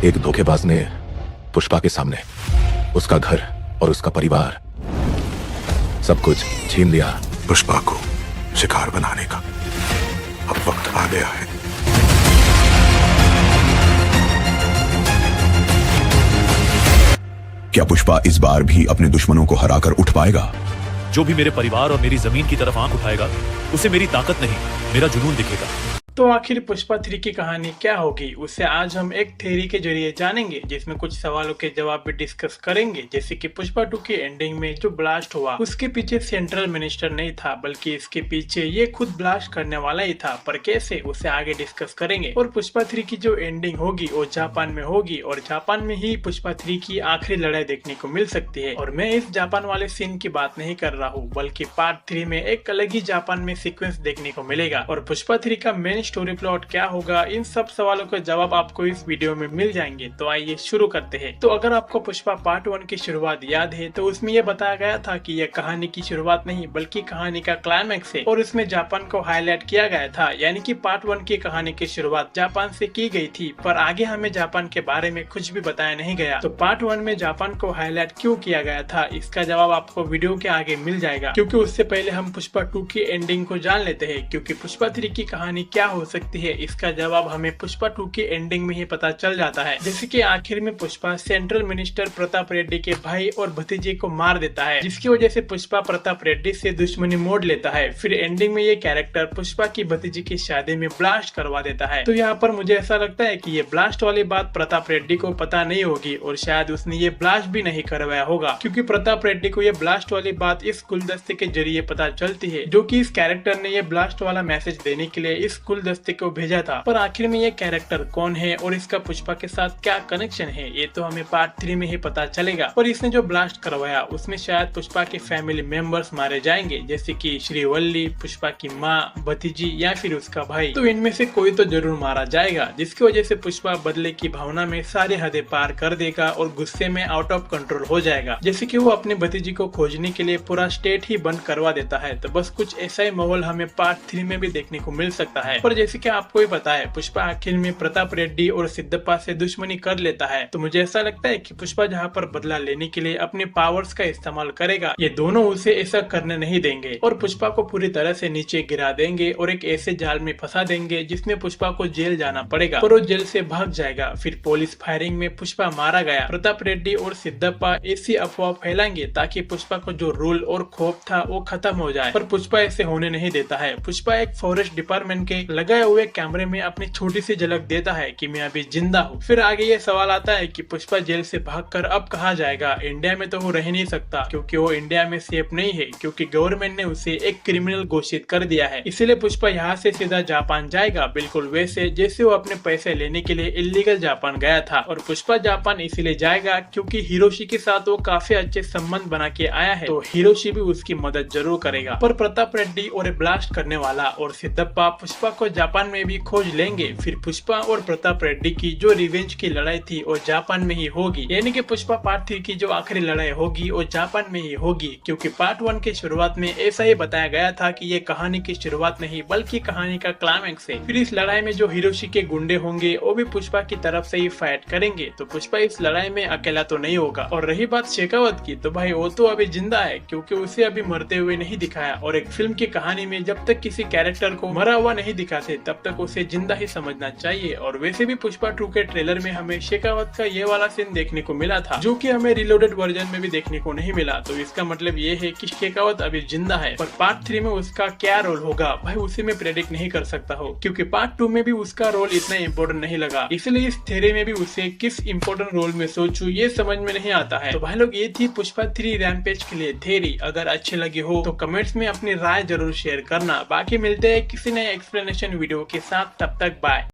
एक धोखेबाज ने पुष्पा के सामने उसका घर और उसका परिवार सब कुछ छीन लिया। पुष्पा को शिकार बनाने का अब वक्त आ गया है। क्या पुष्पा इस बार भी अपने दुश्मनों को हराकर उठ पाएगा? जो भी मेरे परिवार और मेरी जमीन की तरफ आंख उठाएगा उसे मेरी ताकत नहीं, मेरा जुनून दिखेगा। तो आखिर पुष्पा 3 की कहानी क्या होगी, उससे आज हम एक थ्योरी के जरिए जानेंगे, जिसमें कुछ सवालों के जवाब भी डिस्कस करेंगे। जैसे कि पुष्पा 2 की एंडिंग में जो ब्लास्ट हुआ उसके पीछे सेंट्रल मिनिस्टर नहीं था, बल्कि इसके पीछे ये खुद ब्लास्ट करने वाला ही था। पर कैसे, उसे आगे डिस्कस करेंगे। और पुष्पा 3 की जो एंडिंग होगी वो जापान में होगी और जापान में ही पुष्पा 3 की आखिरी लड़ाई देखने को मिल सकती है। और मैं इस जापान वाले सीन की बात नहीं कर रहा हूँ, बल्कि पार्ट 3 में एक अलग ही जापान में सीक्वेंस देखने को मिलेगा। और पुष्पा 3 का मेन स्टोरी प्लॉट क्या होगा, इन सब सवालों के जवाब आपको इस वीडियो में मिल जाएंगे। तो आइए शुरू करते हैं। तो अगर आपको पुष्पा पार्ट 1 की शुरुआत याद है तो उसमें यह बताया गया था कि यह कहानी की शुरुआत नहीं बल्कि कहानी का क्लाइमैक्स है, और उसमें जापान को हाईलाइट किया गया था। यानी कि पार्ट 1 की कहानी की शुरुआत जापान से की गई थी, पर आगे हमें जापान के बारे में कुछ भी बताया नहीं गया। तो पार्ट 1 में जापान को हाईलाइट क्यों किया गया था, इसका जवाब आपको वीडियो के आगे मिल जाएगा। क्योंकि उससे पहले हम पुष्पा 2 की एंडिंग को जान लेते हैं, क्योंकि पुष्पा 3 की कहानी क्या हो सकती है इसका जवाब हमें पुष्पा 2 की एंडिंग में ही पता चल जाता है। जैसे कि आखिर में पुष्पा सेंट्रल मिनिस्टर प्रताप रेड्डी के भाई और भतीजे को मार देता है, जिसकी वजह से पुष्पा प्रताप रेड्डी से दुश्मनी मोड़ लेता है। फिर एंडिंग में ये कैरेक्टर पुष्पा की भतीजी की शादी में ब्लास्ट करवा देता है। तो यहाँ पर मुझे ऐसा लगता है कि ये ब्लास्ट वाली बात प्रताप रेड्डी को पता नहीं होगी और शायद उसने ये ब्लास्ट भी नहीं करवाया होगा, क्योंकि प्रताप रेड्डी को ये ब्लास्ट वाली बात इस गुलदस्ते के जरिए पता चलती है, जो कि इस कैरेक्टर ने ये ब्लास्ट वाला मैसेज देने के लिए इस गुलदस्ते को भेजा था। पर आखिर में ये कैरेक्टर कौन है और इसका पुष्पा के साथ क्या कनेक्शन है, ये तो हमें पार्ट 3 में ही पता चलेगा। और इसने जो ब्लास्ट करवाया उसमें शायद पुष्पा के फैमिली मेंबर्स मारे जाएंगे, जैसे कि श्रीवल्ली, पुष्पा की माँ, भतीजी या फिर उसका भाई। तो इनमें से कोई तो जरूर मारा जाएगा, जिसकी वजह से पुष्पा बदले की भावना में सारे हदें पार कर देगा और गुस्से में आउट ऑफ कंट्रोल हो जाएगा। जैसे कि वो अपने भतीजी को खोजने के लिए पूरा स्टेट ही बंद करवा देता है। तो बस कुछ ऐसा ही माहौल हमें पार्ट 3 में भी देखने को मिल सकता है। पर जैसे कि आपको ही पता है, पुष्पा आखिर में प्रताप रेड्डी और सिद्धप्पा से दुश्मनी कर लेता है। तो मुझे ऐसा लगता है कि पुष्पा जहाँ पर बदला लेने के लिए अपने पावर्स का इस्तेमाल करेगा, ये दोनों उसे ऐसा करने नहीं देंगे और पुष्पा को पूरी तरह से नीचे गिरा देंगे और एक ऐसे जाल में फंसा देंगे जिसमें पुष्पा को जेल जाना पड़ेगा। पर वो जेल से भाग जाएगा। फिर पुलिस फायरिंग में पुष्पा मारा गया। प्रताप रेड्डी और सिद्धप्पा ऐसी अफवाह फैलाएंगे ताकि पुष्पा को जो रूल और खौफ था वो खत्म हो जाए, पर पुष्पा ऐसे होने नहीं देता है। पुष्पा एक फॉरेस्ट डिपार्टमेंट के लगाए हुए कैमरे में अपनी छोटी सी झलक देता है कि मैं अभी जिंदा हूँ। फिर आगे ये सवाल आता है कि पुष्पा जेल से भागकर अब कहाँ जाएगा। इंडिया में तो वो रह नहीं सकता, क्योंकि वो इंडिया में सेफ नहीं है, क्योंकि गवर्नमेंट ने उसे एक क्रिमिनल घोषित कर दिया है। इसीलिए पुष्पा यहाँ से सीधा जापान जाएगा, बिल्कुल वैसे जैसे वो अपने पैसे लेने के लिए इलीगल जापान गया था। और पुष्पा जापान इसीलिए जाएगा क्योंकि हिरोशी के साथ वो काफी अच्छे संबंध बना के आया है, तो हिरोशी भी उसकी मदद जरूर करेगा। पर प्रताप रेड्डी और ब्लास्ट करने वाला और सिद्धप्पा पुष्पा को जापान में भी खोज लेंगे। फिर पुष्पा और प्रताप रेड्डी की जो रिवेंज की लड़ाई थी वो जापान में ही होगी। यानी कि पुष्पा पार्ट 3 की जो आखिरी लड़ाई होगी वो जापान में ही होगी, क्योंकि पार्ट 1 की शुरुआत में ऐसा ही बताया गया था कि ये कहानी की शुरुआत नहीं बल्कि कहानी का क्लाइमैक्स है। फिर इस लड़ाई में जो हिरोशी के गुंडे होंगे वो भी पुष्पा की तरफ से ही फाइट करेंगे। तो पुष्पा इस लड़ाई में अकेला तो नहीं होगा। और रही बात शेखावत की, तो भाई वो तो अभी जिंदा है, क्योंकि उसे अभी मरते हुए नहीं दिखाया। और एक फिल्म की कहानी में जब तक किसी कैरेक्टर को मरा हुआ नहीं दिखाते तब तक उसे जिंदा ही समझना चाहिए। और वैसे भी पुष्पा 2 के ट्रेलर में हमें शेखावत का ये वाला सीन देखने को मिला था, जो कि हमें रिलोडेड वर्जन में भी देखने को नहीं मिला। तो इसका मतलब ये है कि शेखावत अभी जिंदा है। पर पार्ट 3 में उसका क्या रोल होगा भाई, उसे मैं प्रेडिक्ट नहीं कर सकता हूँ, क्योंकि पार्ट 2 में भी उसका रोल इतना इम्पोर्टेंट नहीं लगा। इसलिए इस थ्योरी में भी उसे किस इम्पोर्टेंट रोल में सोचूं ये समझ में नहीं आता है। तो भाई लोग, ये थी पुष्पा 3 रैम्पेज के लिए थ्योरी। अगर अच्छी लगी हो तो कमेंट्स में अपनी राय जरूर शेयर करना। बाकी मिलते हैं किसी नए एक्सप्लेनेशन वीडियो के साथ, तब तक बाय।